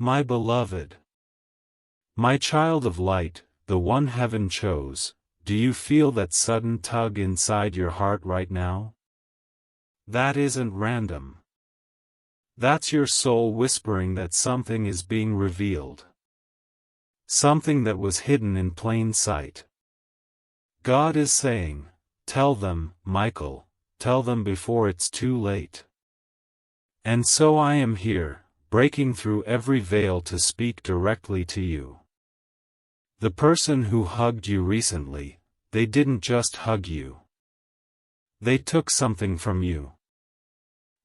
My beloved, my child of light, the one heaven chose, do you feel that sudden tug inside your heart right now? That isn't random. That's your soul whispering that something is being revealed. Something that was hidden in plain sight. God is saying, tell them, Michael, tell them before it's too late. And so I am here, breaking through every veil to speak directly to you. The person who hugged you recently, they didn't just hug you. They took something from you.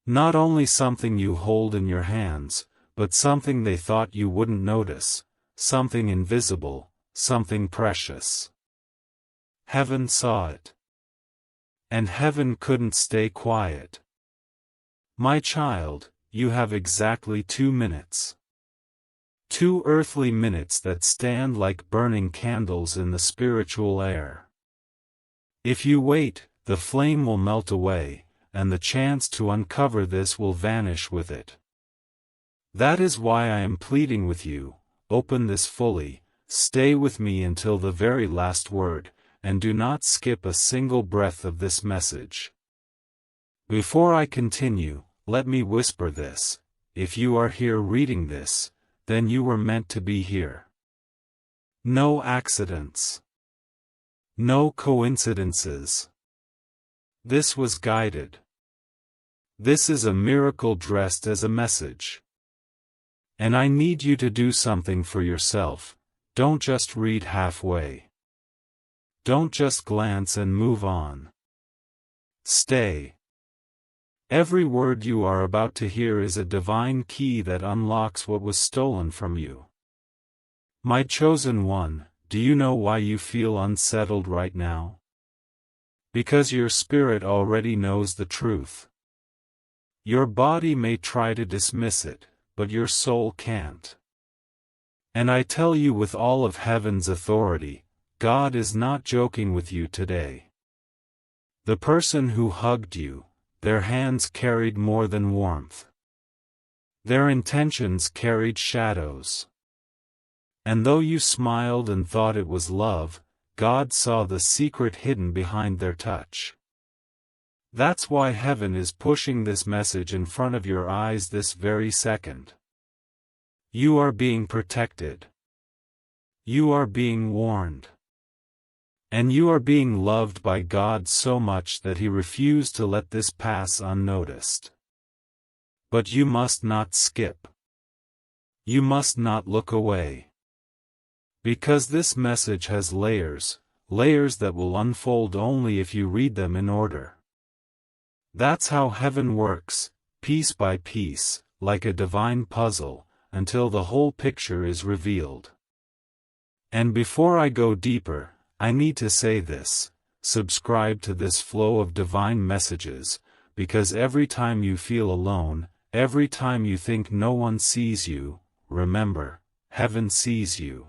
Not only something you hold in your hands, but something they thought you wouldn't notice, something invisible, something precious. Heaven saw it. And heaven couldn't stay quiet. My child, you have exactly 2 minutes. 2 earthly minutes that stand like burning candles in the spiritual air. If you wait, the flame will melt away, and the chance to uncover this will vanish with it. That is why I am pleading with you, open this fully, stay with me until the very last word, and do not skip a single breath of this message. Before I continue, let me whisper this: if you are here reading this, then you were meant to be here. No accidents. No coincidences. This was guided. This is a miracle dressed as a message. And I need you to do something for yourself. Don't just read halfway. Don't just glance and move on. Stay. Every word you are about to hear is a divine key that unlocks what was stolen from you. My chosen one, do you know why you feel unsettled right now? Because your spirit already knows the truth. Your body may try to dismiss it, but your soul can't. And I tell you with all of heaven's authority, God is not joking with you today. The person who hugged you, their hands carried more than warmth. Their intentions carried shadows. And though you smiled and thought it was love, God saw the secret hidden behind their touch. That's why heaven is pushing this message in front of your eyes this very second. You are being protected. You are being warned. And you are being loved by God so much that He refused to let this pass unnoticed. But you must not skip. You must not look away. Because this message has layers, layers that will unfold only if you read them in order. That's how heaven works, piece by piece, like a divine puzzle, until the whole picture is revealed. And before I go deeper, I need to say this: subscribe to this flow of divine messages, because every time you feel alone, every time you think no one sees you, remember, heaven sees you.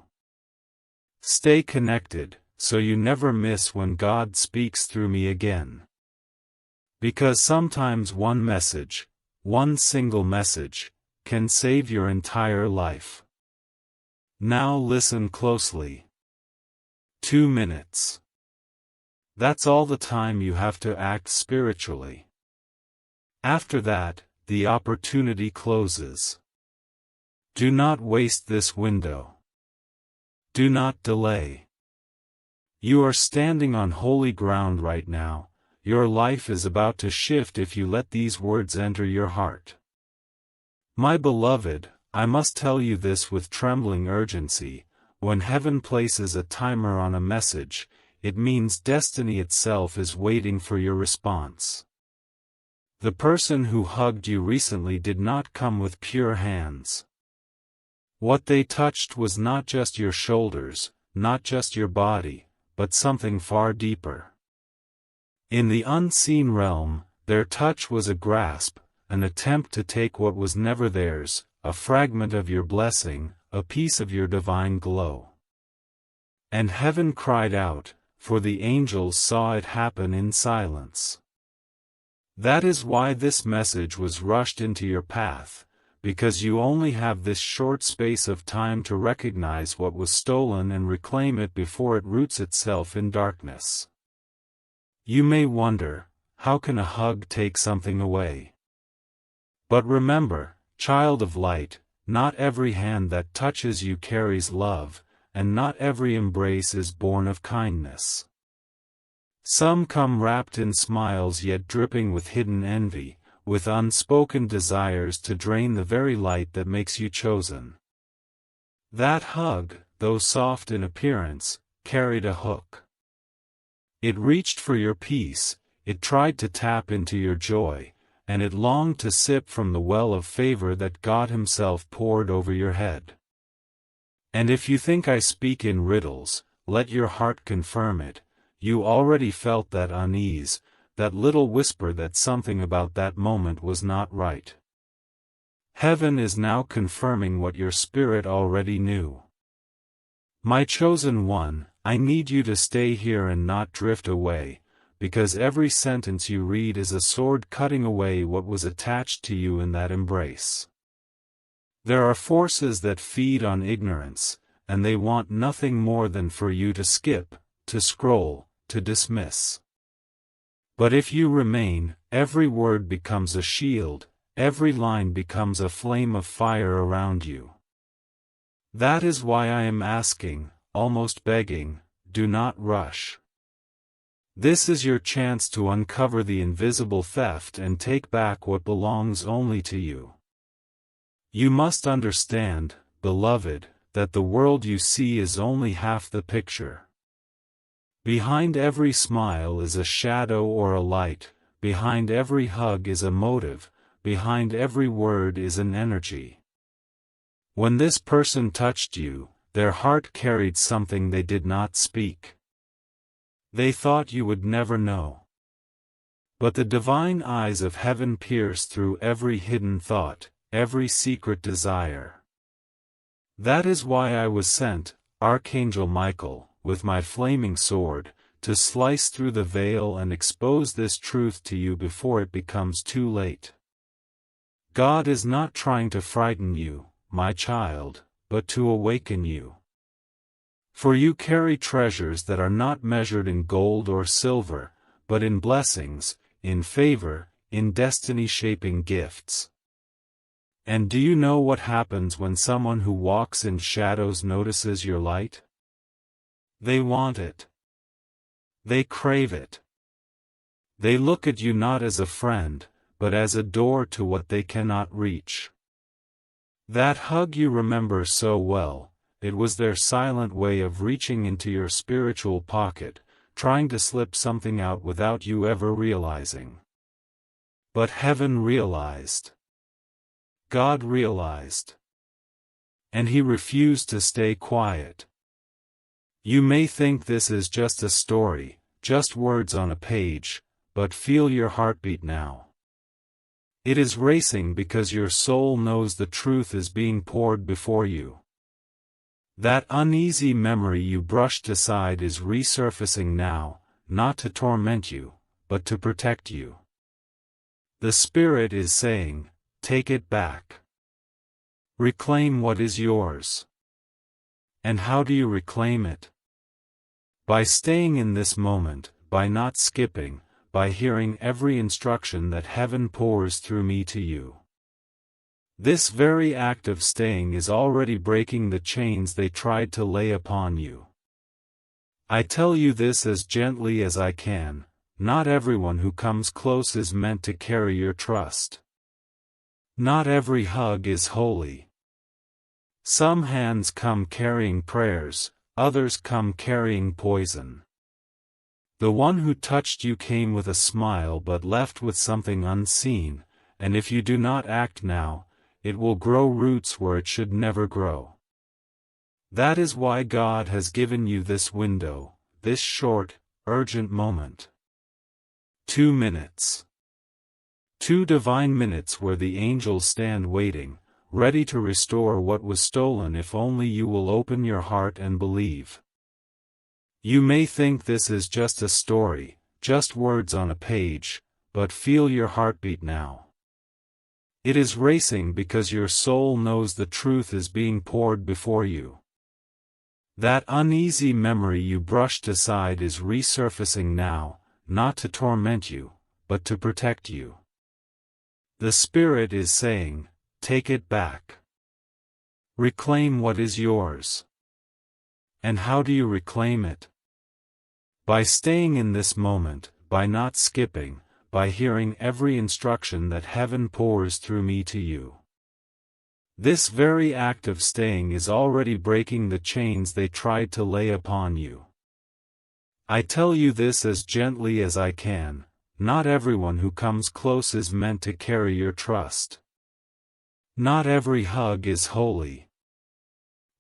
Stay connected, so you never miss when God speaks through me again. Because sometimes one message, one single message, can save your entire life. Now listen closely. 2 minutes. That's all the time you have to act spiritually. After that, the opportunity closes. Do not waste this window. Do not delay. You are standing on holy ground right now. Your life is about to shift if you let these words enter your heart. My beloved, I must tell you this with trembling urgency: when heaven places a timer on a message, it means destiny itself is waiting for your response. The person who hugged you recently did not come with pure hands. What they touched was not just your shoulders, not just your body, but something far deeper. In the unseen realm, their touch was a grasp, an attempt to take what was never theirs, a fragment of your blessing, a piece of your divine glow. And heaven cried out, for the angels saw it happen in silence. That is why this message was rushed into your path, because you only have this short space of time to recognize what was stolen and reclaim it before it roots itself in darkness. You may wonder, how can a hug take something away? But remember, child of light, not every hand that touches you carries love, and not every embrace is born of kindness. Some come wrapped in smiles yet dripping with hidden envy, with unspoken desires to drain the very light that makes you chosen. That hug, though soft in appearance, carried a hook. It reached for your peace, it tried to tap into your joy, and it longed to sip from the well of favor that God Himself poured over your head. And if you think I speak in riddles, let your heart confirm it. You already felt that unease, that little whisper that something about that moment was not right. Heaven is now confirming what your spirit already knew. My chosen one, I need you to stay here and not drift away, because every sentence you read is a sword cutting away what was attached to you in that embrace. There are forces that feed on ignorance, and they want nothing more than for you to skip, to scroll, to dismiss. But if you remain, every word becomes a shield, every line becomes a flame of fire around you. That is why I am asking, almost begging, do not rush. This is your chance to uncover the invisible theft and take back what belongs only to you. You must understand, beloved, that the world you see is only half the picture. Behind every smile is a shadow or a light, behind every hug is a motive, behind every word is an energy. When this person touched you, their heart carried something they did not speak. They thought you would never know. But the divine eyes of heaven pierce through every hidden thought, every secret desire. That is why I was sent, Archangel Michael, with my flaming sword, to slice through the veil and expose this truth to you before it becomes too late. God is not trying to frighten you, my child, but to awaken you. For you carry treasures that are not measured in gold or silver, but in blessings, in favor, in destiny-shaping gifts. And do you know what happens when someone who walks in shadows notices your light? They want it. They crave it. They look at you not as a friend, but as a door to what they cannot reach. That hug you remember so well, it was their silent way of reaching into your spiritual pocket, trying to slip something out without you ever realizing. But heaven realized. God realized. And He refused to stay quiet. You may think this is just a story, just words on a page, but feel your heartbeat now. It is racing because your soul knows the truth is being poured before you. That uneasy memory you brushed aside is resurfacing now, not to torment you, but to protect you. The Spirit is saying, take it back. Reclaim what is yours. And how do you reclaim it? By staying in this moment, by not skipping, by hearing every instruction that heaven pours through me to you. This very act of staying is already breaking the chains they tried to lay upon you. I tell you this as gently as I can, not everyone who comes close is meant to carry your trust. Not every hug is holy. Some hands come carrying prayers, others come carrying poison. The one who touched you came with a smile but left with something unseen, and if you do not act now, it will grow roots where it should never grow. That is why God has given you this window, this short, urgent moment. 2 minutes. 2 divine minutes where the angels stand waiting, ready to restore what was stolen if only you will open your heart and believe. You may think this is just a story, just words on a page, but feel your heartbeat now. It is racing because your soul knows the truth is being poured before you. That uneasy memory you brushed aside is resurfacing now, not to torment you, but to protect you. The Spirit is saying, take it back. Reclaim what is yours. And how do you reclaim it? By staying in this moment, by not skipping, by hearing every instruction that heaven pours through me to you. This very act of staying is already breaking the chains they tried to lay upon you. I tell you this as gently as I can, not everyone who comes close is meant to carry your trust. Not every hug is holy.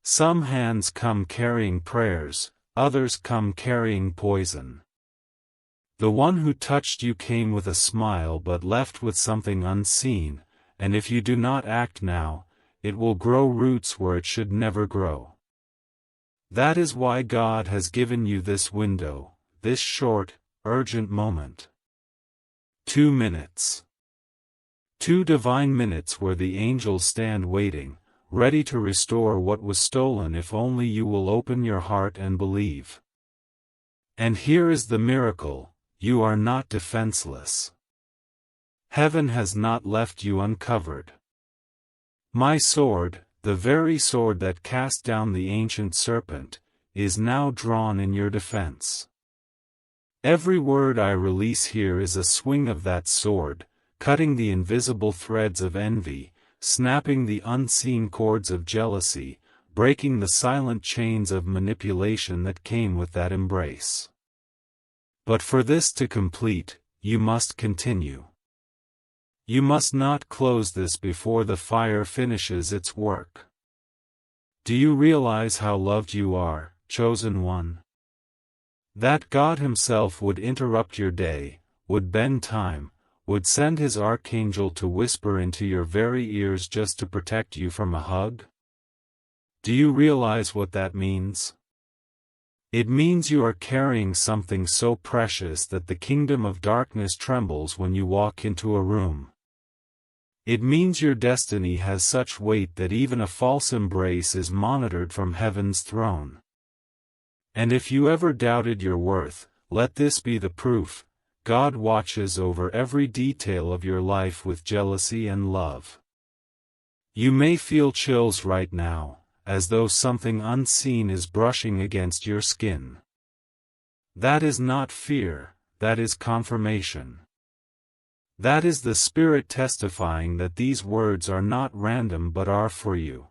Some hands come carrying prayers, others come carrying poison. The one who touched you came with a smile but left with something unseen, and if you do not act now, it will grow roots where it should never grow. That is why God has given you this window, this short, urgent moment. 2 minutes. 2 divine minutes where the angels stand waiting, ready to restore what was stolen if only you will open your heart and believe. And here is the miracle, you are not defenseless. Heaven has not left you uncovered. My sword, the very sword that cast down the ancient serpent, is now drawn in your defense. Every word I release here is a swing of that sword, cutting the invisible threads of envy, snapping the unseen cords of jealousy, breaking the silent chains of manipulation that came with that embrace. But for this to complete, you must continue. You must not close this before the fire finishes its work. Do you realize how loved you are, chosen one? That God Himself would interrupt your day, would bend time, would send His Archangel to whisper into your very ears just to protect you from a hug? Do you realize what that means? It means you are carrying something so precious that the kingdom of darkness trembles when you walk into a room. It means your destiny has such weight that even a false embrace is monitored from heaven's throne. And if you ever doubted your worth, let this be the proof: God watches over every detail of your life with jealousy and love. You may feel chills right now, as though something unseen is brushing against your skin. That is not fear, that is confirmation. That is the Spirit testifying that these words are not random but are for you.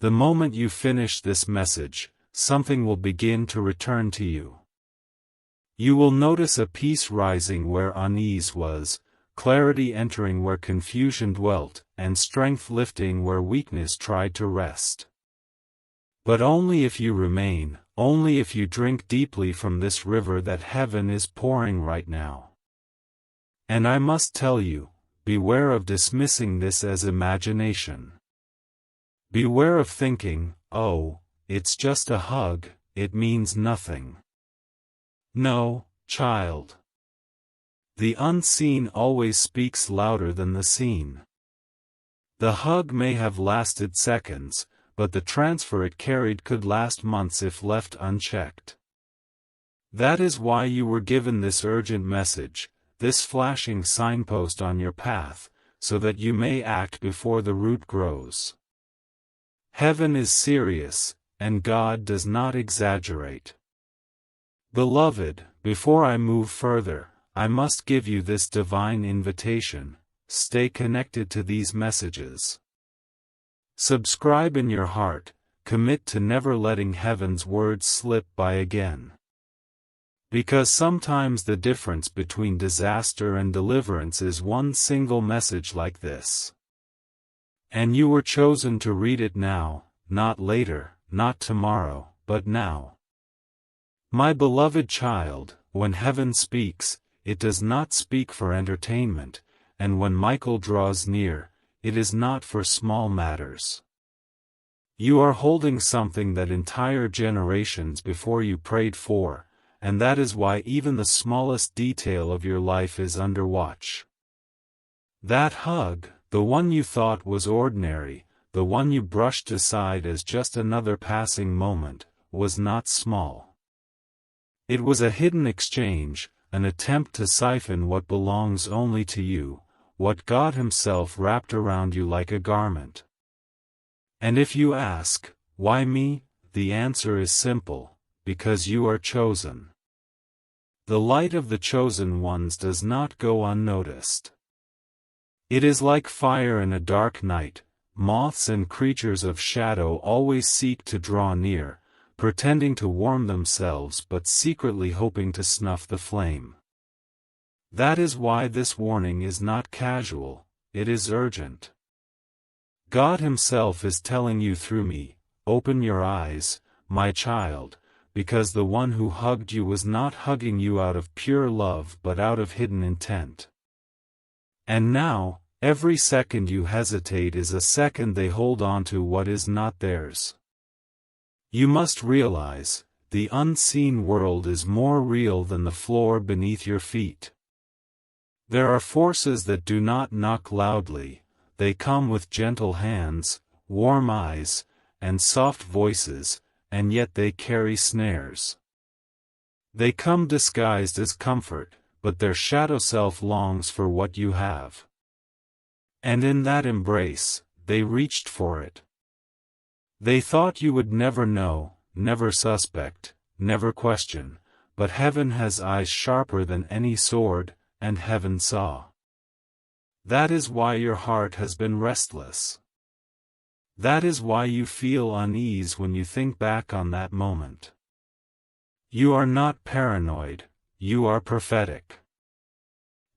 The moment you finish this message, something will begin to return to you. You will notice a peace rising where unease was, clarity entering where confusion dwelt, and strength lifting where weakness tried to rest. But only if you remain, only if you drink deeply from this river that heaven is pouring right now. And I must tell you, beware of dismissing this as imagination. Beware of thinking, oh, it's just a hug, it means nothing. No, child. The unseen always speaks louder than the seen. The hug may have lasted seconds, but the transfer it carried could last months if left unchecked. That is why you were given this urgent message, this flashing signpost on your path, so that you may act before the root grows. Heaven is serious, and God does not exaggerate. Beloved, before I move further, I must give you this divine invitation: stay connected to these messages. Subscribe in your heart, commit to never letting heaven's words slip by again. Because sometimes the difference between disaster and deliverance is one single message like this. And you were chosen to read it now, not later, not tomorrow, but now. My beloved child, when heaven speaks, it does not speak for entertainment, and when Michael draws near, it is not for small matters. You are holding something that entire generations before you prayed for, and that is why even the smallest detail of your life is under watch. That hug, The one you thought was ordinary, the one you brushed aside as just another passing moment, was not small. It was a hidden exchange, an attempt to siphon what belongs only to you, what God Himself wrapped around you like a garment. And if you ask, why me? The answer is simple, because you are chosen. The light of the chosen ones does not go unnoticed. It is like fire in a dark night. Moths and creatures of shadow always seek to draw near, pretending to warm themselves but secretly hoping to snuff the flame. That is why this warning is not casual, it is urgent. God Himself is telling you through me, open your eyes, my child, because the one who hugged you was not hugging you out of pure love but out of hidden intent. And now, every second you hesitate is a second they hold on to what is not theirs. You must realize, the unseen world is more real than the floor beneath your feet. There are forces that do not knock loudly, they come with gentle hands, warm eyes, and soft voices, and yet they carry snares. They come disguised as comfort, but their shadow self longs for what you have. And in that embrace, they reached for it. They thought you would never know, never suspect, never question, but heaven has eyes sharper than any sword, and heaven saw. That is why your heart has been restless. That is why you feel unease when you think back on that moment. You are not paranoid, you are prophetic.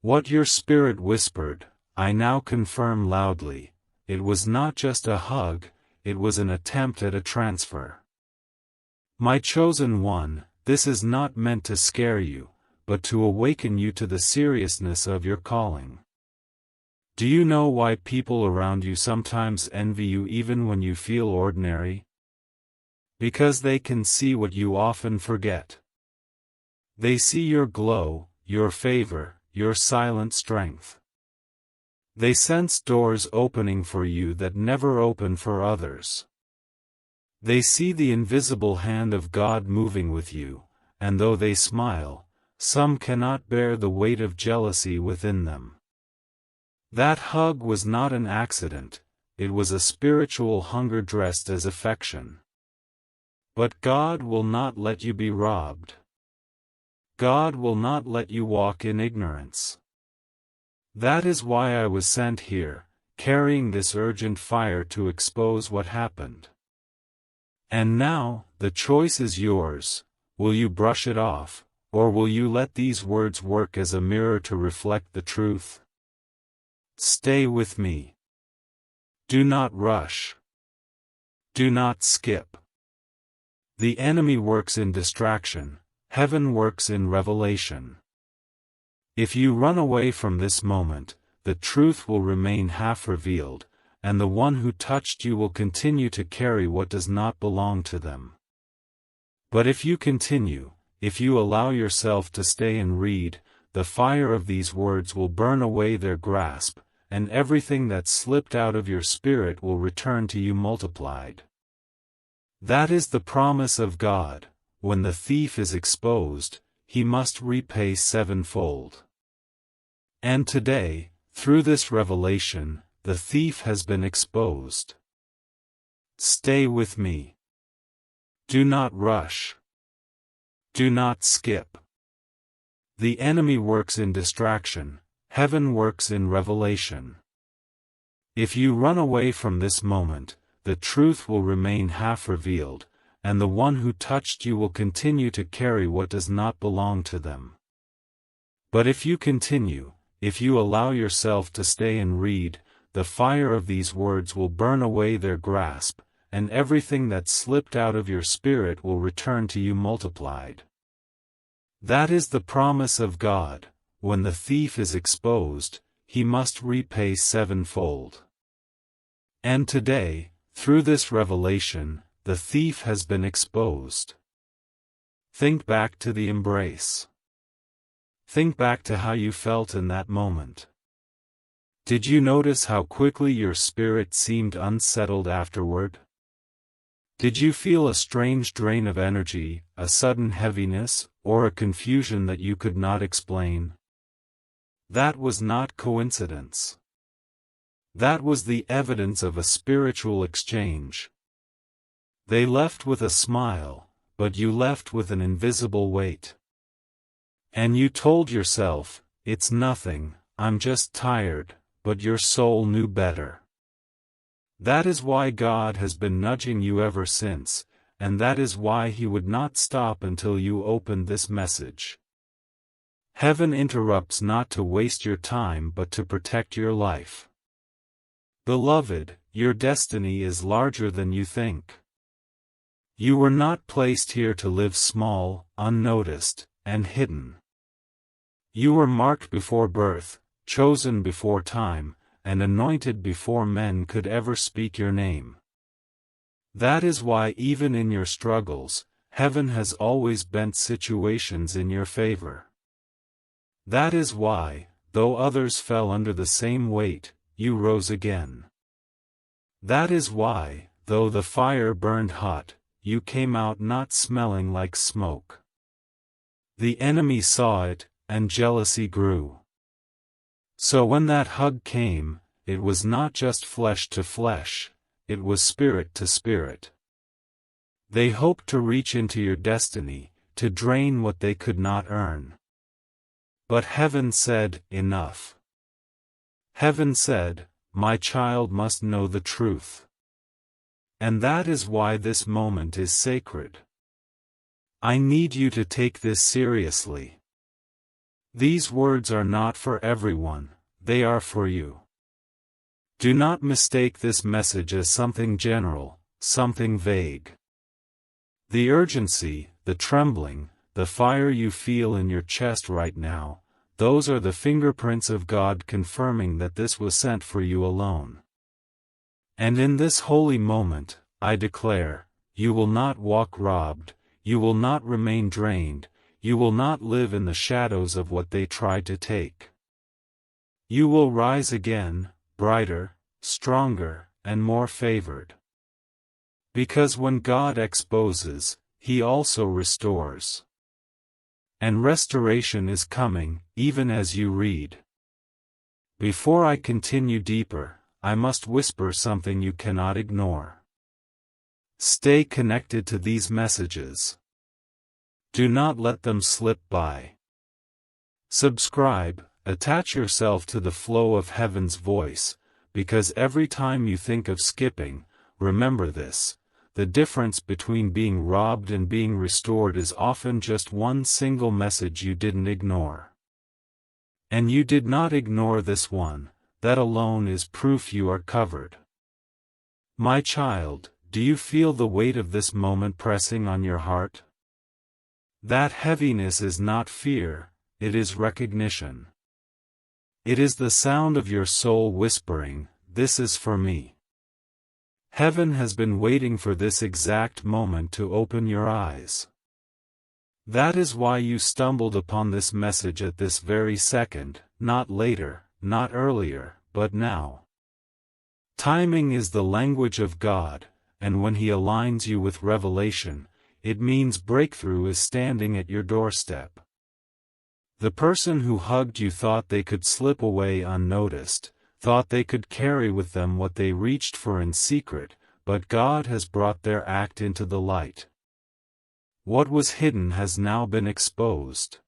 What your spirit whispered, I now confirm loudly, it was not just a hug, it was an attempt at a transfer. My chosen one, this is not meant to scare you, but to awaken you to the seriousness of your calling. Do you know why people around you sometimes envy you even when you feel ordinary? Because they can see what you often forget. They see your glow, your favor, your silent strength. They sense doors opening for you that never open for others. They see the invisible hand of God moving with you, and though they smile, some cannot bear the weight of jealousy within them. That hug was not an accident, it was a spiritual hunger dressed as affection. But God will not let you be robbed. God will not let you walk in ignorance. That is why I was sent here, carrying this urgent fire to expose what happened. And now, the choice is yours, will you brush it off, or will you let these words work as a mirror to reflect the truth? Stay with me. Do not rush. Do not skip. The enemy works in distraction, heaven works in revelation. If you run away from this moment, the truth will remain half revealed, and the one who touched you will continue to carry what does not belong to them. But if you continue, if you allow yourself to stay and read, the fire of these words will burn away their grasp, and everything that slipped out of your spirit will return to you multiplied. That is the promise of God. When the thief is exposed, he must repay sevenfold. And today, through this revelation, the thief has been exposed. Stay with me. Do not rush. Do not skip. The enemy works in distraction, heaven works in revelation. If you run away from this moment, the truth will remain half revealed, and the one who touched you will continue to carry what does not belong to them. But if you continue, if you allow yourself to stay and read, the fire of these words will burn away their grasp, and everything that slipped out of your spirit will return to you multiplied. That is the promise of God. When the thief is exposed, he must repay sevenfold. And today, through this revelation, the thief has been exposed. Think back to the embrace. Think back to how you felt in that moment. Did you notice how quickly your spirit seemed unsettled afterward? Did you feel a strange drain of energy, a sudden heaviness, or a confusion that you could not explain? That was not coincidence. That was the evidence of a spiritual exchange. They left with a smile, but you left with an invisible weight. And you told yourself, "It's nothing, I'm just tired," but your soul knew better. That is why God has been nudging you ever since, and that is why He would not stop until you opened this message. Heaven interrupts not to waste your time but to protect your life. Beloved, your destiny is larger than you think. You were not placed here to live small, unnoticed, and hidden. You were marked before birth, chosen before time, and anointed before men could ever speak your name. That is why even in your struggles, heaven has always bent situations in your favor. That is why, though others fell under the same weight, you rose again. That is why, though the fire burned hot, you came out not smelling like smoke. The enemy saw it, and jealousy grew. So when that hug came, it was not just flesh to flesh, it was spirit to spirit. They hoped to reach into your destiny, to drain what they could not earn. But heaven said, "Enough." Heaven said, "My child must know the truth." And that is why this moment is sacred. I need you to take this seriously. These words are not for everyone, they are for you. Do not mistake this message as something general, something vague. The urgency, the trembling, the fire you feel in your chest right now, those are the fingerprints of God confirming that this was sent for you alone. And in this holy moment, I declare, you will not walk robbed, you will not remain drained, you will not live in the shadows of what they tried to take. You will rise again, brighter, stronger, and more favored. Because when God exposes, He also restores. And restoration is coming, even as you read. Before I continue deeper, I must whisper something you cannot ignore. Stay connected to these messages. Do not let them slip by. Subscribe, attach yourself to the flow of heaven's voice, because every time you think of skipping, remember this: the difference between being robbed and being restored is often just one single message you didn't ignore. And you did not ignore this one, that alone is proof you are covered. My child, do you feel the weight of this moment pressing on your heart? That heaviness is not fear, it is recognition. It is the sound of your soul whispering, "This is for me." Heaven has been waiting for this exact moment to open your eyes. That is why you stumbled upon this message at this very second, not later, not earlier, but now. Timing is the language of God, and when He aligns you with revelation, it means breakthrough is standing at your doorstep. The person who hugged you thought they could slip away unnoticed, thought they could carry with them what they reached for in secret, but God has brought their act into the light. What was hidden has now been exposed.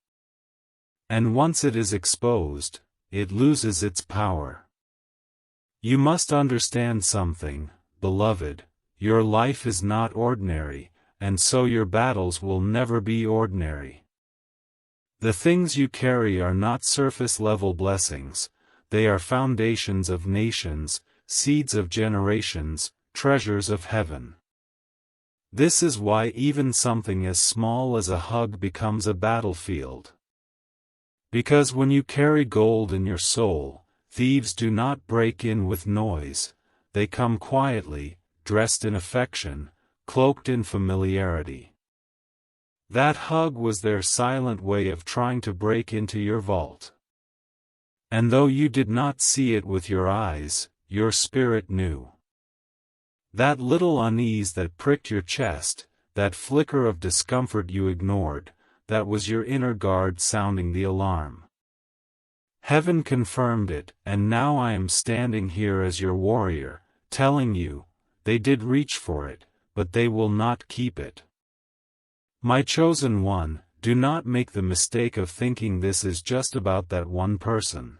And once it is exposed, it loses its power. You must understand something, beloved: your life is not ordinary, and so your battles will never be ordinary. The things you carry are not surface-level blessings, they are foundations of nations, seeds of generations, treasures of heaven. This is why even something as small as a hug becomes a battlefield. Because when you carry gold in your soul, thieves do not break in with noise, they come quietly, dressed in affection, cloaked in familiarity. That hug was their silent way of trying to break into your vault. And though you did not see it with your eyes, your spirit knew. That little unease that pricked your chest, that flicker of discomfort you ignored, that was your inner guard sounding the alarm. Heaven confirmed it, and now I am standing here as your warrior, telling you, they did reach for it, but they will not keep it. My chosen one, do not make the mistake of thinking this is just about that one person.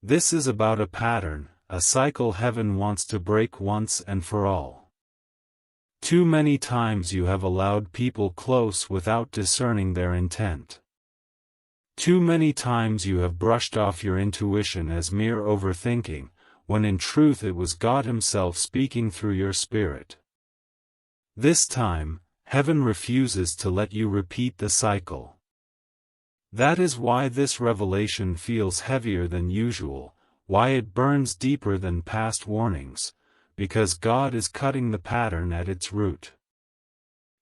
This is about a pattern, a cycle heaven wants to break once and for all. Too many times you have allowed people close without discerning their intent. Too many times you have brushed off your intuition as mere overthinking, when in truth it was God Himself speaking through your spirit. This time, heaven refuses to let you repeat the cycle. That is why this revelation feels heavier than usual, why it burns deeper than past warnings, because God is cutting the pattern at its root.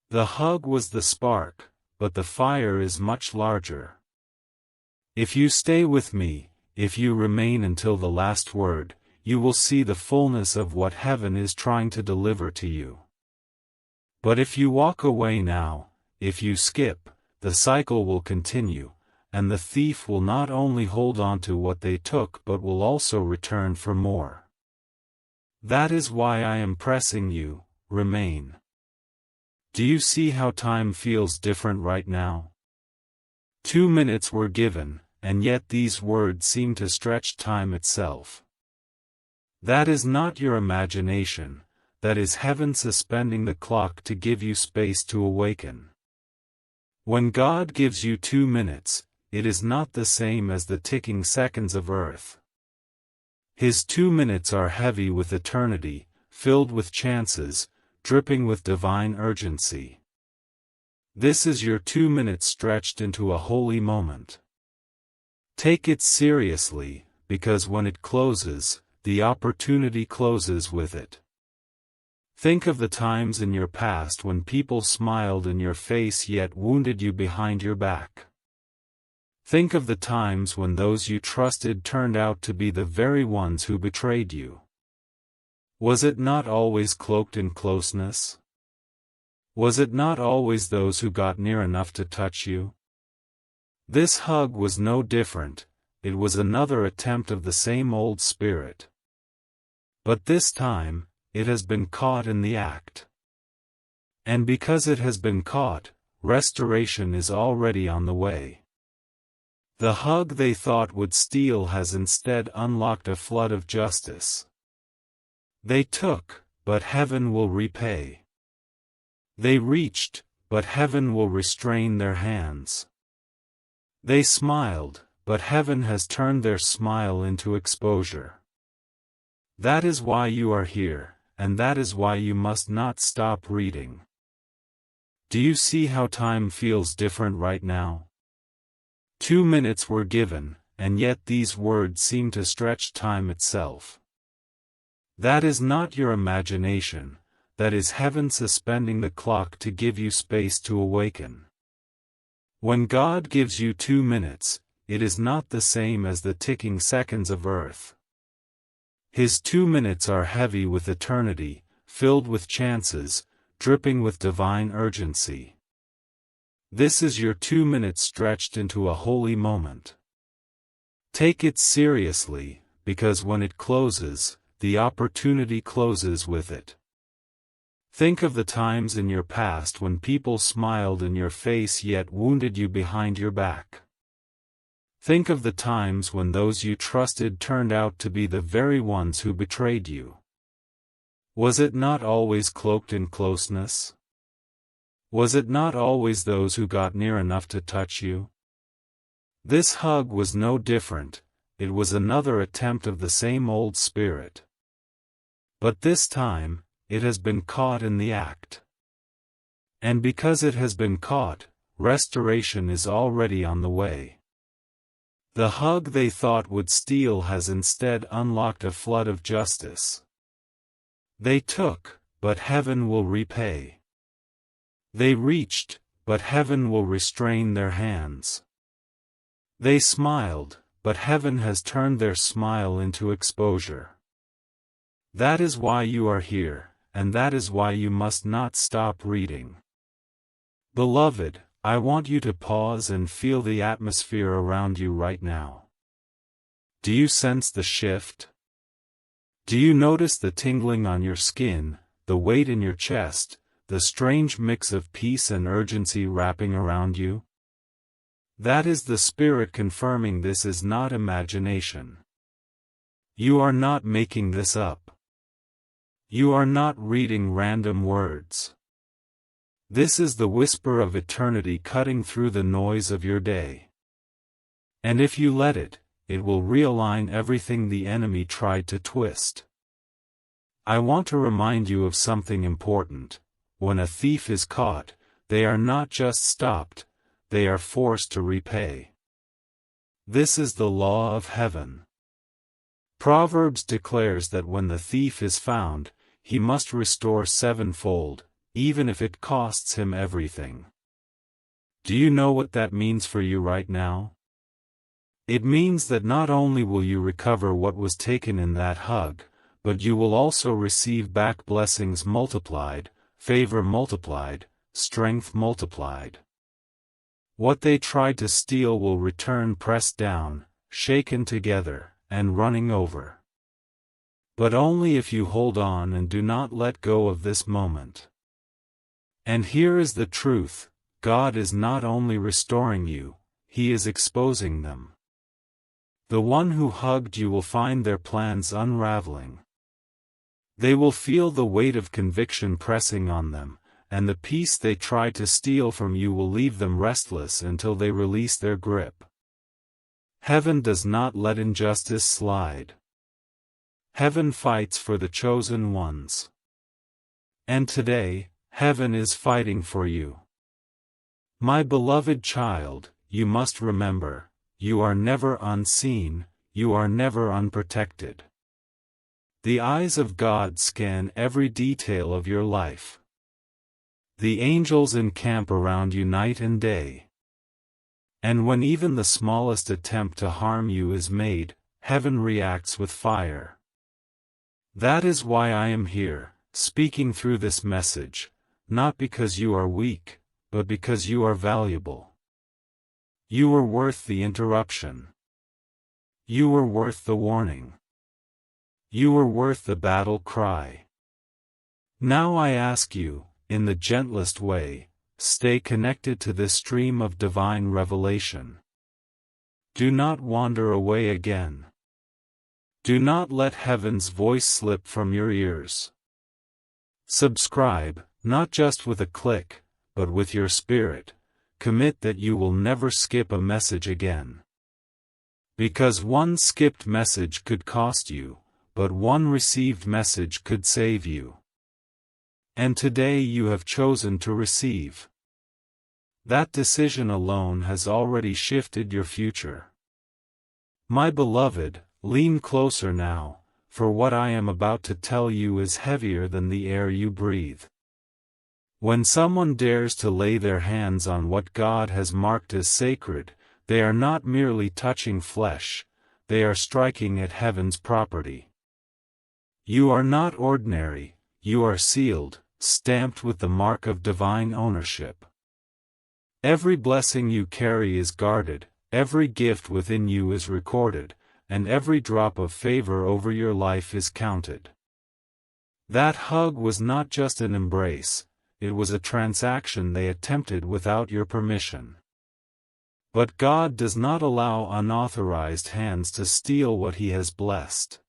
The hug was the spark, but the fire is much larger. If you stay with me, if you remain until the last word, you will see the fullness of what heaven is trying to deliver to you. But if you walk away now, if you skip, the cycle will continue, and the thief will not only hold on to what they took but will also return for more. That is why I am pressing you, remain. Do you see how time feels different right now? 2 minutes were given, and yet these words seem to stretch time itself. That is not your imagination, that is heaven suspending the clock to give you space to awaken. When God gives you 2 minutes, it is not the same as the ticking seconds of earth. His 2 minutes are heavy with eternity, filled with chances, dripping with divine urgency. This is your 2 minutes stretched into a holy moment. Take it seriously, because when it closes, the opportunity closes with it. Think of the times in your past when people smiled in your face yet wounded you behind your back. Think of the times when those you trusted turned out to be the very ones who betrayed you. Was it not always cloaked in closeness? Was it not always those who got near enough to touch you? This hug was no different, it was another attempt of the same old spirit. But this time, it has been caught in the act. And because it has been caught, restoration is already on the way. The hug they thought would steal has instead unlocked a flood of justice. They took, but heaven will repay. They reached, but heaven will restrain their hands. They smiled, but heaven has turned their smile into exposure. That is why you are here, and that is why you must not stop reading. Do you see how time feels different right now? 2 minutes were given, and yet these words seem to stretch time itself. That is not your imagination, that is heaven suspending the clock to give you space to awaken. When God gives you 2 minutes, it is not the same as the ticking seconds of earth. His 2 minutes are heavy with eternity, filled with chances, dripping with divine urgency. This is your 2 minutes stretched into a holy moment. Take it seriously, because when it closes, the opportunity closes with it. Think of the times in your past when people smiled in your face yet wounded you behind your back. Think of the times when those you trusted turned out to be the very ones who betrayed you. Was it not always cloaked in closeness? Was it not always those who got near enough to touch you? This hug was no different, it was another attempt of the same old spirit. But this time, it has been caught in the act. And because it has been caught, restoration is already on the way. The hug they thought would steal has instead unlocked a flood of justice. They took, but heaven will repay. They reached, but heaven will restrain their hands. They smiled, but heaven has turned their smile into exposure. That is why you are here, and that is why you must not stop reading. Beloved, I want you to pause and feel the atmosphere around you right now. Do you sense the shift? Do you notice the tingling on your skin, the weight in your chest, the strange mix of peace and urgency wrapping around you? That is the Spirit confirming this is not imagination. You are not making this up. You are not reading random words. This is the whisper of eternity cutting through the noise of your day. And if you let it, it will realign everything the enemy tried to twist. I want to remind you of something important. When a thief is caught, they are not just stopped, they are forced to repay. This is the law of heaven. Proverbs declares that when the thief is found, he must restore sevenfold, even if it costs him everything. Do you know what that means for you right now? It means that not only will you recover what was taken in that hug, but you will also receive back blessings multiplied, favor multiplied, strength multiplied. What they tried to steal will return pressed down, shaken together, and running over. But only if you hold on and do not let go of this moment. And here is the truth, God is not only restoring you, He is exposing them. The one who hugged you will find their plans unraveling. They will feel the weight of conviction pressing on them, and the peace they tried to steal from you will leave them restless until they release their grip. Heaven does not let injustice slide. Heaven fights for the chosen ones. And today, heaven is fighting for you. My beloved child, you must remember, you are never unseen, you are never unprotected. The eyes of God scan every detail of your life. The angels encamp around you night and day. And when even the smallest attempt to harm you is made, heaven reacts with fire. That is why I am here, speaking through this message, not because you are weak, but because you are valuable. You are worth the interruption. You are worth the warning. You are worth the battle cry. Now I ask you, in the gentlest way, stay connected to this stream of divine revelation. Do not wander away again. Do not let heaven's voice slip from your ears. Subscribe, not just with a click, but with your spirit. Commit that you will never skip a message again. Because one skipped message could cost you, but one received message could save you. And today you have chosen to receive. That decision alone has already shifted your future. My beloved, lean closer now, for what I am about to tell you is heavier than the air you breathe. When someone dares to lay their hands on what God has marked as sacred, they are not merely touching flesh, they are striking at heaven's property. You are not ordinary, you are sealed, stamped with the mark of divine ownership. Every blessing you carry is guarded, every gift within you is recorded, and every drop of favor over your life is counted. That hug was not just an embrace, it was a transaction they attempted without your permission. But God does not allow unauthorized hands to steal what He has blessed.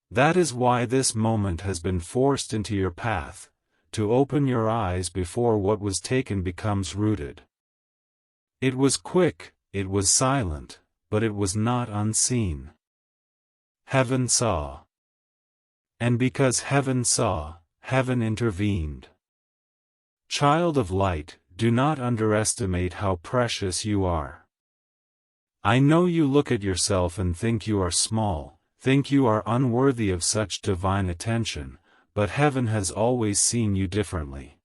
That is why this moment has been forced into your path, to open your eyes before what was taken becomes rooted. It was quick, it was silent, but it was not unseen. Heaven saw. And because heaven saw, heaven intervened. Child of light, do not underestimate how precious you are. I know you look at yourself and think you are small, think you are unworthy of such divine attention, but heaven has always seen you differently.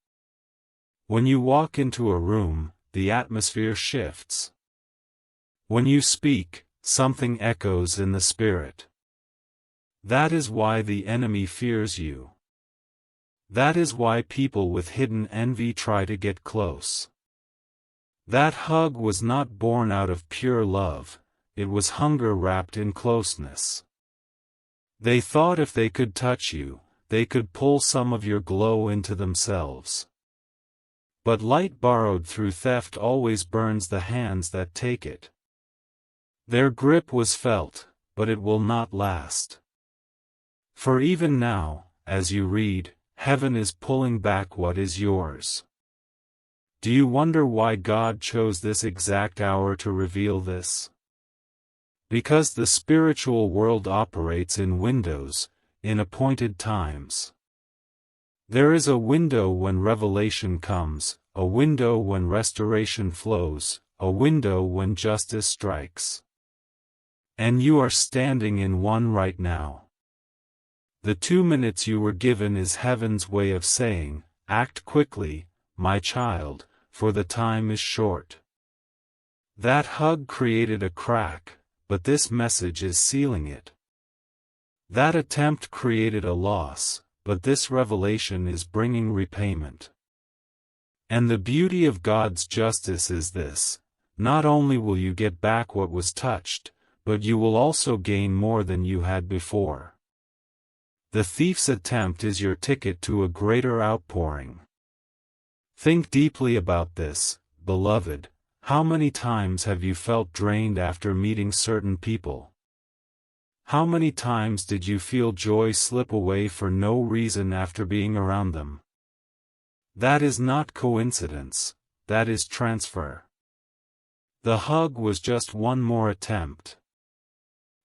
When you walk into a room, the atmosphere shifts. When you speak, something echoes in the spirit. That is why the enemy fears you. That is why people with hidden envy try to get close. That hug was not born out of pure love, it was hunger wrapped in closeness. They thought if they could touch you, they could pull some of your glow into themselves. But light borrowed through theft always burns the hands that take it. Their grip was felt, but it will not last. For even now, as you read, heaven is pulling back what is yours. Do you wonder why God chose this exact hour to reveal this? Because the spiritual world operates in windows, in appointed times. There is a window when revelation comes, a window when restoration flows, a window when justice strikes. And you are standing in one right now. The 2 minutes you were given is heaven's way of saying, act quickly, my child, for the time is short. That hug created a crack, but this message is sealing it. That attempt created a loss, but this revelation is bringing repayment. And the beauty of God's justice is this: not only will you get back what was touched, but you will also gain more than you had before. The thief's attempt is your ticket to a greater outpouring. Think deeply about this, beloved. How many times have you felt drained after meeting certain people? How many times did you feel joy slip away for no reason after being around them? That is not coincidence, that is transfer. The hug was just one more attempt.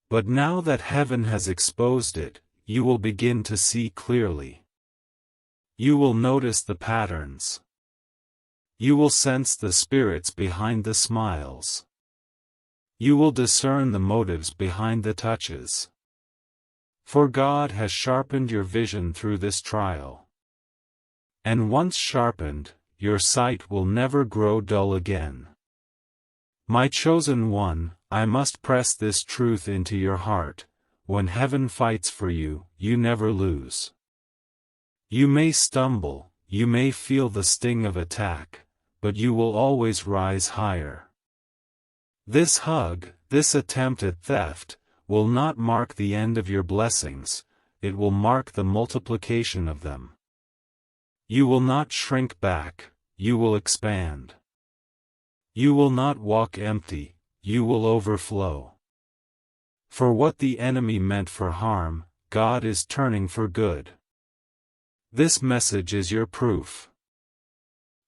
But now that heaven has exposed it, you will begin to see clearly. You will notice the patterns. You will sense the spirits behind the smiles. You will discern the motives behind the touches. For God has sharpened your vision through this trial. And once sharpened, your sight will never grow dull again. My chosen one, I must press this truth into your heart: when heaven fights for you, you never lose. You may stumble, you may feel the sting of attack, but you will always rise higher. This hug, this attempt at theft, will not mark the end of your blessings, it will mark the multiplication of them. You will not shrink back, you will expand. You will not walk empty, you will overflow. For what the enemy meant for harm, God is turning for good. This message is your proof.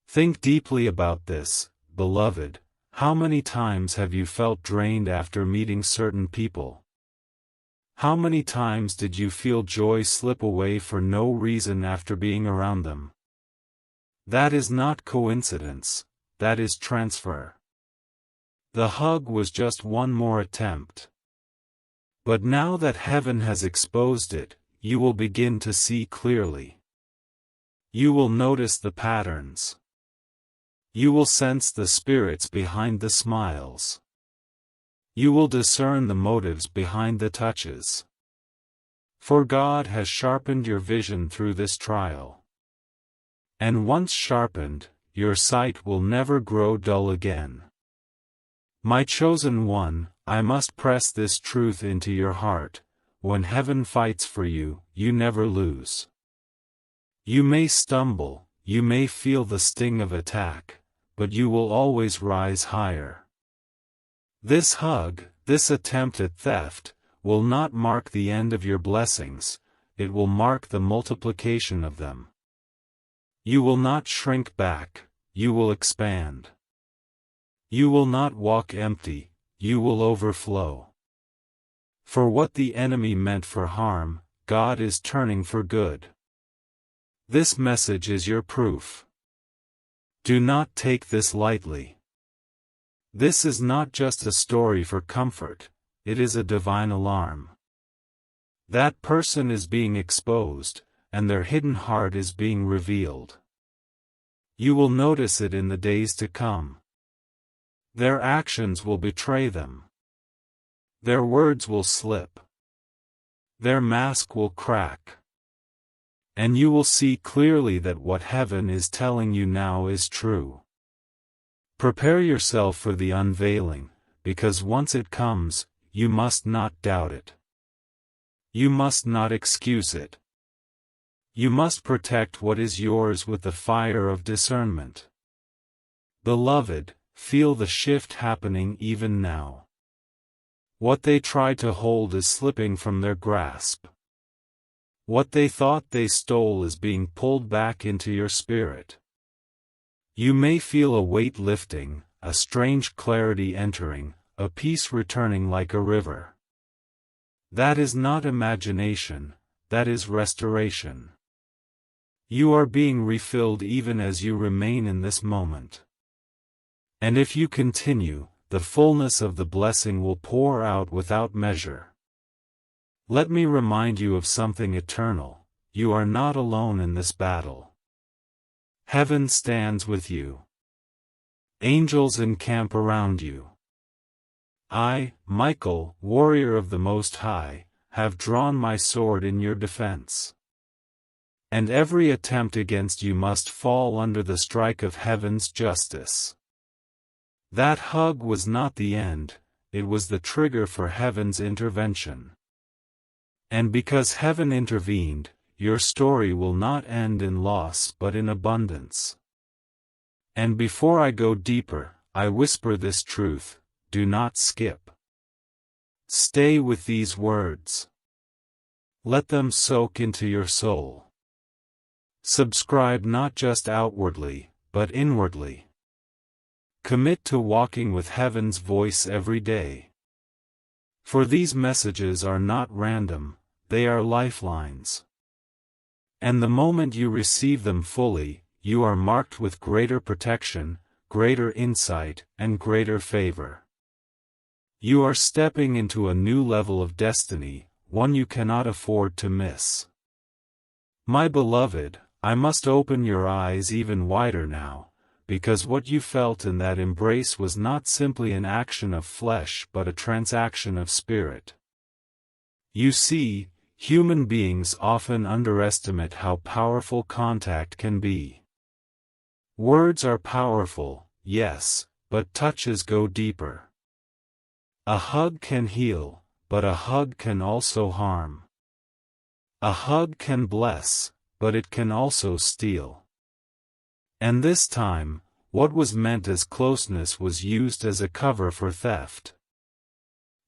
Think deeply about this, beloved. How many times have you felt drained after meeting certain people? How many times did you feel joy slip away for no reason after being around them? That is not coincidence, that is transfer. The hug was just one more attempt. But now that heaven has exposed it, you will begin to see clearly. You will notice the patterns. You will sense the spirits behind the smiles. You will discern the motives behind the touches. For God has sharpened your vision through this trial. And once sharpened, your sight will never grow dull again. My chosen one, I must press this truth into your heart: when heaven fights for you, you never lose. You may stumble, you may feel the sting of attack, but you will always rise higher. This hug, this attempt at theft, will not mark the end of your blessings, it will mark the multiplication of them. You will not shrink back, you will expand. You will not walk empty, you will overflow. For what the enemy meant for harm, God is turning for good. This message is your proof. Do not take this lightly. This is not just a story for comfort, it is a divine alarm. That person is being exposed, and their hidden heart is being revealed. You will notice it in the days to come. Their actions will betray them. Their words will slip. Their mask will crack. And you will see clearly that what heaven is telling you now is true. Prepare yourself for the unveiling, because once it comes, you must not doubt it. You must not excuse it. You must protect what is yours with the fire of discernment. Beloved, feel the shift happening even now. What they tried to hold is slipping from their grasp. What they thought they stole is being pulled back into your spirit. You may feel a weight lifting, a strange clarity entering, a peace returning like a river. That is not imagination, that is restoration. You are being refilled even as you remain in this moment. And if you continue, the fullness of the blessing will pour out without measure. Let me remind you of something eternal: you are not alone in this battle. Heaven stands with you. Angels encamp around you. I, Michael, warrior of the Most High, have drawn my sword in your defense. And every attempt against you must fall under the strike of heaven's justice. That hug was not the end, it was the trigger for heaven's intervention. And because heaven intervened, your story will not end in loss but in abundance. And before I go deeper, I whisper this truth: do not skip. Stay with these words. Let them soak into your soul. Subscribe not just outwardly, but inwardly. Commit to walking with heaven's voice every day. For these messages are not random, they are lifelines. And the moment you receive them fully, you are marked with greater protection, greater insight, and greater favor. You are stepping into a new level of destiny, one you cannot afford to miss. My beloved, I must open your eyes even wider now, because what you felt in that embrace was not simply an action of flesh but a transaction of spirit. You see, human beings often underestimate how powerful contact can be. Words are powerful, yes, but touches go deeper. A hug can heal, but a hug can also harm. A hug can bless, but it can also steal. And this time, what was meant as closeness was used as a cover for theft.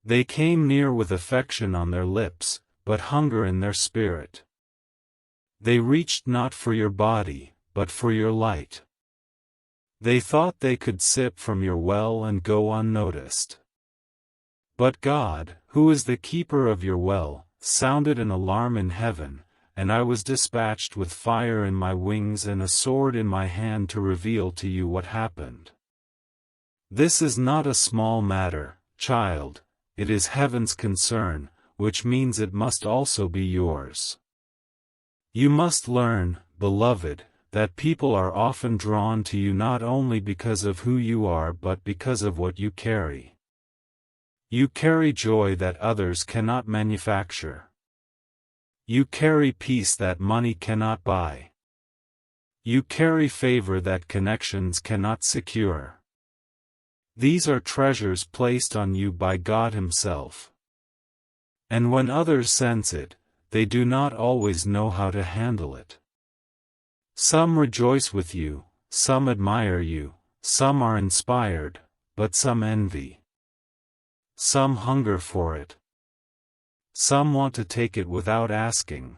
They came near with affection on their lips, but hunger in their spirit. They reached not for your body, but for your light. They thought they could sip from your well and go unnoticed. But God, who is the keeper of your well, sounded an alarm in heaven, and I was dispatched with fire in my wings and a sword in my hand to reveal to you what happened. This is not a small matter, child, it is heaven's concern, which means it must also be yours. You must learn, beloved, that people are often drawn to you not only because of who you are but because of what you carry. You carry joy that others cannot manufacture. You carry peace that money cannot buy. You carry favor that connections cannot secure. These are treasures placed on you by God Himself. And when others sense it, they do not always know how to handle it. Some rejoice with you, some admire you, some are inspired, but some envy. Some hunger for it. Some want to take it without asking.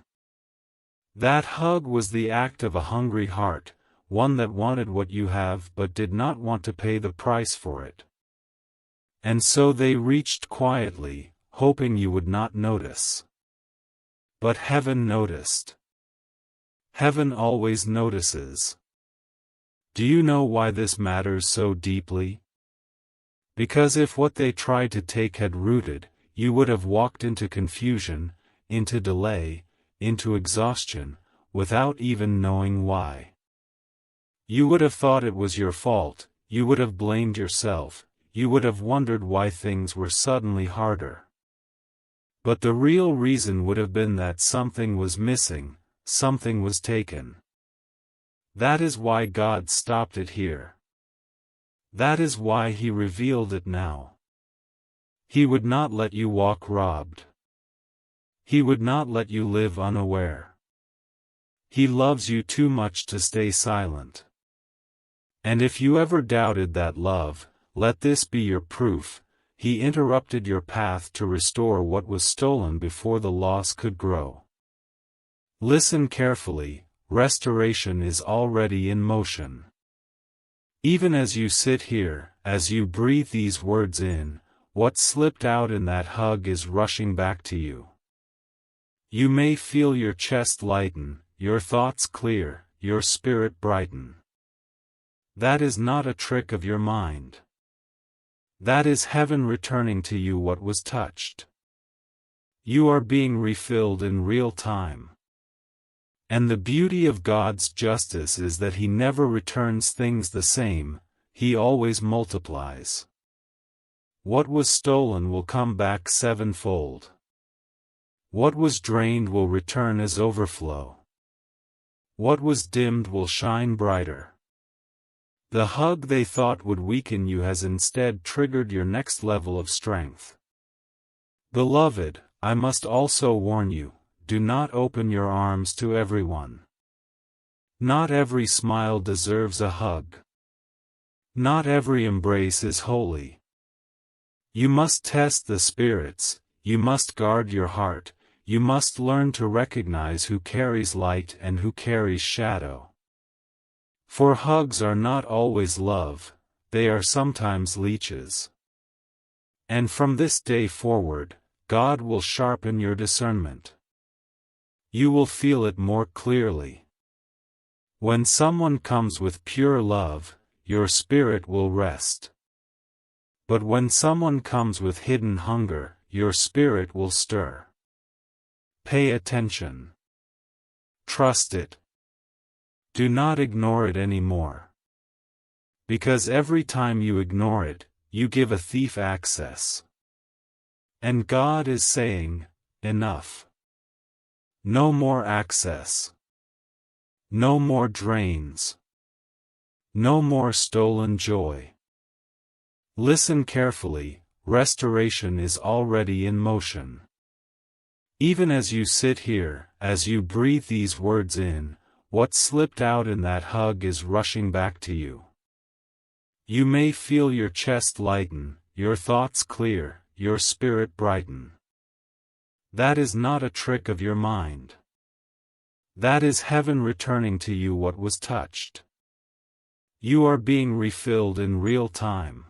That hug was the act of a hungry heart, one that wanted what you have but did not want to pay the price for it. And so they reached quietly, hoping you would not notice. But heaven noticed. Heaven always notices. Do you know why this matters so deeply? Because if what they tried to take had rooted, you would have walked into confusion, into delay, into exhaustion, without even knowing why. You would have thought it was your fault, you would have blamed yourself, you would have wondered why things were suddenly harder. But the real reason would have been that something was missing, something was taken. That is why God stopped it here. That is why He revealed it now. He would not let you walk robbed. He would not let you live unaware. He loves you too much to stay silent. And if you ever doubted that love, let this be your proof. He interrupted your path to restore what was stolen before the loss could grow. Listen carefully, restoration is already in motion. Even as you sit here, as you breathe these words in, what slipped out in that hug is rushing back to you. You may feel your chest lighten, your thoughts clear, your spirit brighten. That is not a trick of your mind. That is heaven returning to you what was touched. You are being refilled in real time. And the beauty of God's justice is that He never returns things the same, He always multiplies. What was stolen will come back sevenfold. What was drained will return as overflow. What was dimmed will shine brighter. The hug they thought would weaken you has instead triggered your next level of strength. Beloved, I must also warn you, do not open your arms to everyone. Not every smile deserves a hug. Not every embrace is holy. You must test the spirits, you must guard your heart, you must learn to recognize who carries light and who carries shadow. For hugs are not always love, they are sometimes leeches. And from this day forward, God will sharpen your discernment. You will feel it more clearly. When someone comes with pure love, your spirit will rest. But when someone comes with hidden hunger, your spirit will stir. Pay attention. Trust it. Do not ignore it anymore. Because every time you ignore it, you give a thief access. And God is saying, enough. No more access. No more drains. No more stolen joy. Listen carefully, restoration is already in motion. Even as you sit here, as you breathe these words in, what slipped out in that hug is rushing back to you. You may feel your chest lighten, your thoughts clear, your spirit brighten. That is not a trick of your mind. That is heaven returning to you what was touched. You are being refilled in real time.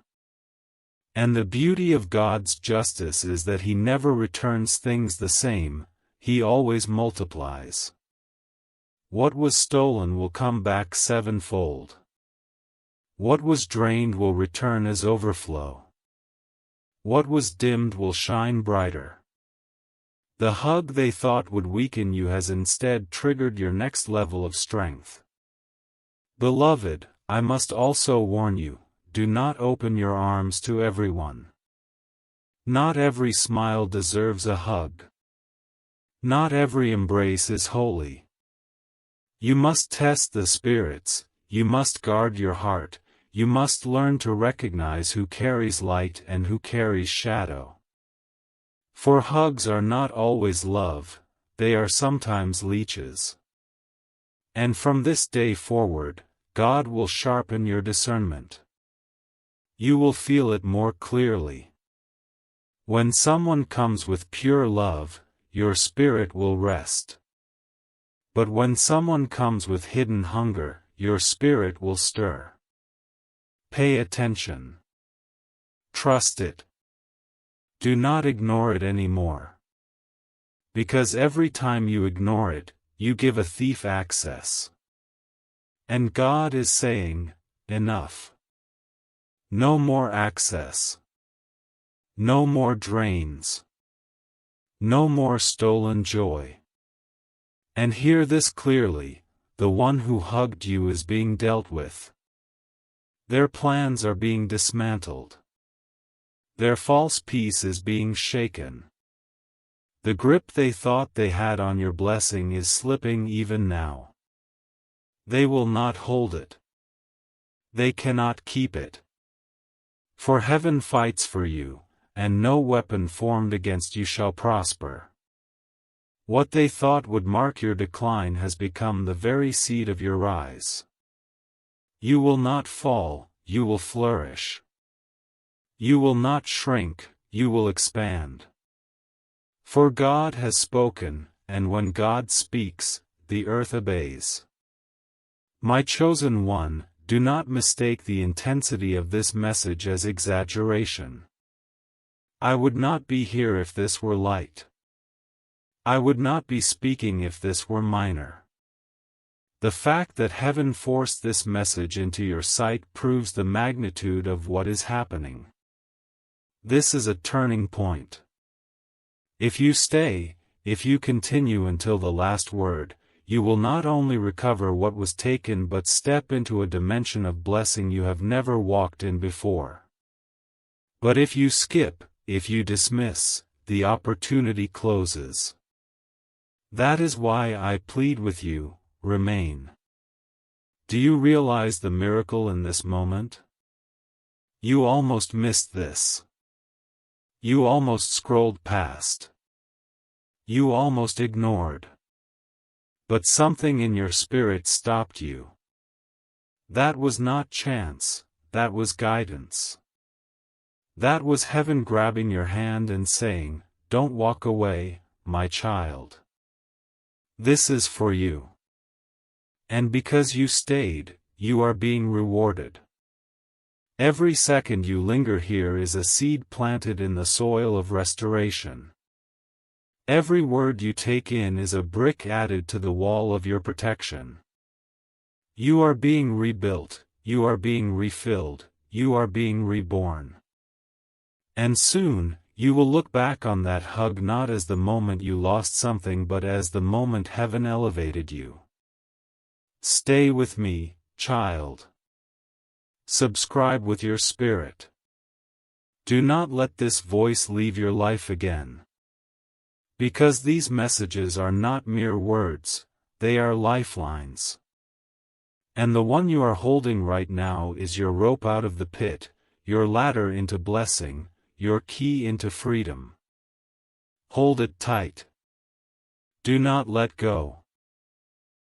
And the beauty of God's justice is that He never returns things the same, He always multiplies. What was stolen will come back sevenfold. What was drained will return as overflow. What was dimmed will shine brighter. The hug they thought would weaken you has instead triggered your next level of strength. Beloved, I must also warn you, do not open your arms to everyone. Not every smile deserves a hug. Not every embrace is holy. You must test the spirits, you must guard your heart, you must learn to recognize who carries light and who carries shadow. For hugs are not always love, they are sometimes leeches. And from this day forward, God will sharpen your discernment. You will feel it more clearly. When someone comes with pure love, your spirit will rest. But when someone comes with hidden hunger, your spirit will stir. Pay attention. Trust it. Do not ignore it anymore. Because every time you ignore it, you give a thief access. And God is saying, enough. No more access. No more drains. No more stolen joy. And hear this clearly, the one who hugged you is being dealt with. Their plans are being dismantled. Their false peace is being shaken. The grip they thought they had on your blessing is slipping even now. They will not hold it. They cannot keep it. For heaven fights for you, and no weapon formed against you shall prosper. What they thought would mark your decline has become the very seed of your rise. You will not fall, you will flourish. You will not shrink, you will expand. For God has spoken, and when God speaks, the earth obeys. My chosen one, do not mistake the intensity of this message as exaggeration. I would not be here if this were light. I would not be speaking if this were minor. The fact that heaven forced this message into your sight proves the magnitude of what is happening. This is a turning point. If you stay, if you continue until the last word, you will not only recover what was taken but step into a dimension of blessing you have never walked in before. But if you skip, if you dismiss, the opportunity closes. That is why I plead with you, remain. Do you realize the miracle in this moment? You almost missed this. You almost scrolled past. You almost ignored. But something in your spirit stopped you. That was not chance, that was guidance. That was heaven grabbing your hand and saying, "Don't walk away, my child. This is for you." And because you stayed, you are being rewarded. Every second you linger here is a seed planted in the soil of restoration. Every word you take in is a brick added to the wall of your protection. You are being rebuilt, you are being refilled, you are being reborn. And soon, you will look back on that hug not as the moment you lost something but as the moment heaven elevated you. Stay with me, child. Subscribe with your spirit. Do not let this voice leave your life again. Because these messages are not mere words, they are lifelines. And the one you are holding right now is your rope out of the pit, your ladder into blessing, your key into freedom. Hold it tight. Do not let go.